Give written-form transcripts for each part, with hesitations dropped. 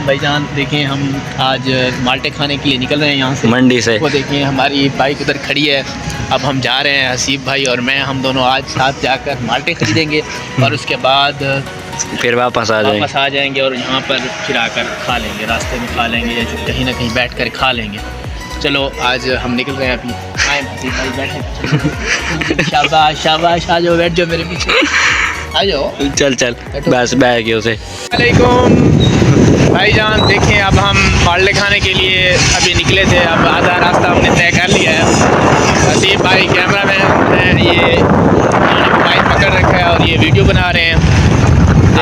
भाईजान देखें, हम आज माल्टे खाने के लिए निकल रहे हैं यहाँ से, मंडी से। वो देखें हमारी बाइक उधर खड़ी है। अब हम जा रहे हैं, हसीब भाई और मैं, हम दोनों आज साथ जाकर माल्टे खरीदेंगे और उसके बाद फिर वापस आ जाएंगे और यहाँ पर फिर आकर खा लेंगे, रास्ते में खा लेंगे या कहीं ना कहीं बैठ कर खा लेंगे। चलो आज हम निकल रहे हैं अभी। आए हसीब भाई बैठे। शाबाश शाबाश, आ जाओ, बैठ जाओ मेरे पीछे, आ जाओ। चल चल बस बैठ गए उसे। भाईजान देखें, अब हम माल्टे खाने के लिए अभी निकले थे, अब आधा रास्ता हमने तय कर लिया है। हसीब भाई कैमरा मैन है, ये बाइक पकड़ रखा है और ये वीडियो बना रहे हैं।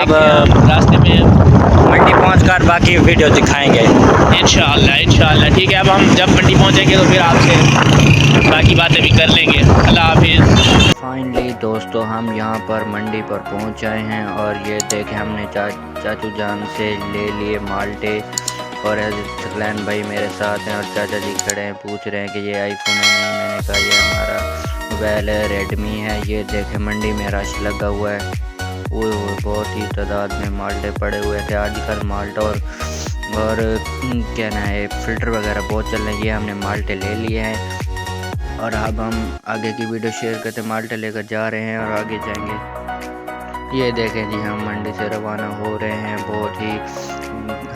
अब रास्ते में मंडी पहुंचकर बाकी वीडियो दिखाएंगे इंशाल्लाह। ठीक है, अब हम जब मंडी पहुंचेंगे तो फिर आपसे बाकी बातें भी कर लेंगे। अल्लाह हाफिज़। फाइनली दोस्तों, हम यहाँ पर मंडी पर पहुँच आए हैं और ये देखें हमने चाचू जान से ले लिए माल्टे और सकलैन भाई मेरे साथ हैं और चाचा जी खड़े हैं, पूछ रहे हैं कि ये आईफोन है। नहीं, मैंने कहा ये हमारा मोबाइल है, रेडमी है। ये देखें मंडी में रश लगा हुआ है, वो बहुत ही तादाद में माल्टे पड़े हुए थे। आजकल माल्टा और क्या ना है, फ़िल्टर वगैरह बहुत चल रहे हैं। ये हमने माल्टे ले लिए हैं और अब हम आगे की वीडियो शेयर करते, माल्टे लेकर जा रहे हैं और आगे जाएंगे। ये देखें जी, हम मंडी से रवाना हो रहे हैं। बहुत ही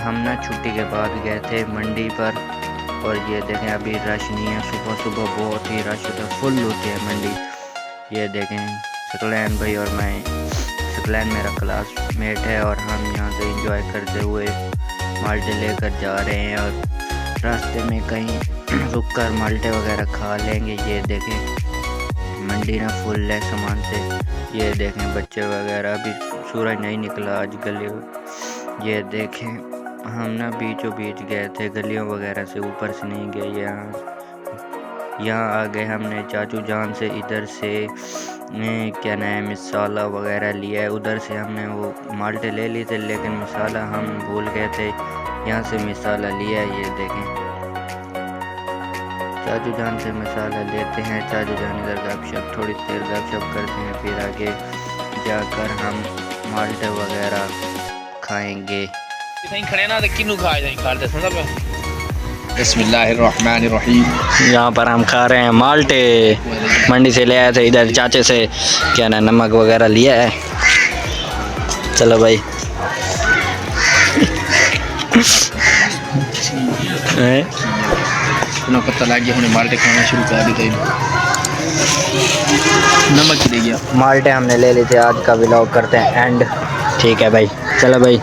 हम ना छुट्टी के बाद गए थे मंडी पर और ये देखें अभी रश नहीं है। सुबह सुबह बहुत ही रश होता है, फुल होती है मंडी। ये देखें सकलैन भाई और मैं, सकलैन मेरा क्लासमेट है और हम यहाँ से एंजॉय करते हुए माल्टे लेकर जा रहे हैं और रास्ते में कहीं रुक कर माल्टे वगैरह खा लेंगे। ये देखें मंडी ना फुल है सामान से। ये देखें बच्चे वगैरह, अभी सूरज नहीं निकला आज गली। ये देखें हम ना बीचों बीच गए थे, गलियों वगैरह से ऊपर से नहीं गए। यहाँ आ गए हमने चाचू जान से। इधर से क्या नाम है, मसाला वगैरह लिया है। उधर से हमने वो माल्टे ले लिए थे लेकिन मसाला हम भूल गए थे, यहाँ से मसाला लिया है। ये देखें चाचू जान से मसाला लेते हैं। चाचू जान इधर गपशप, थोड़ी देर गपशप करते हैं, फिर आगे जाकर हम माल्टे वगैरह खाएंगे। खड़े ना किन्नू खा जाएंगे। बिस्मिल्लाहिर्रहमानिर्रहीम। यहाँ पर हम खा रहे हैं माल्टे, मंडी से ले आए थे। इधर चाचे से क्या ना नमक वगैरह लिया है। चलो भाई पता लग गया, हमने माल्टे खाना शुरू कर दिया। नमक दे गया। माल्टे हमने ले लिए थे। आज का व्लॉग करते हैं एंड। ठीक है भाई, चलो भाई।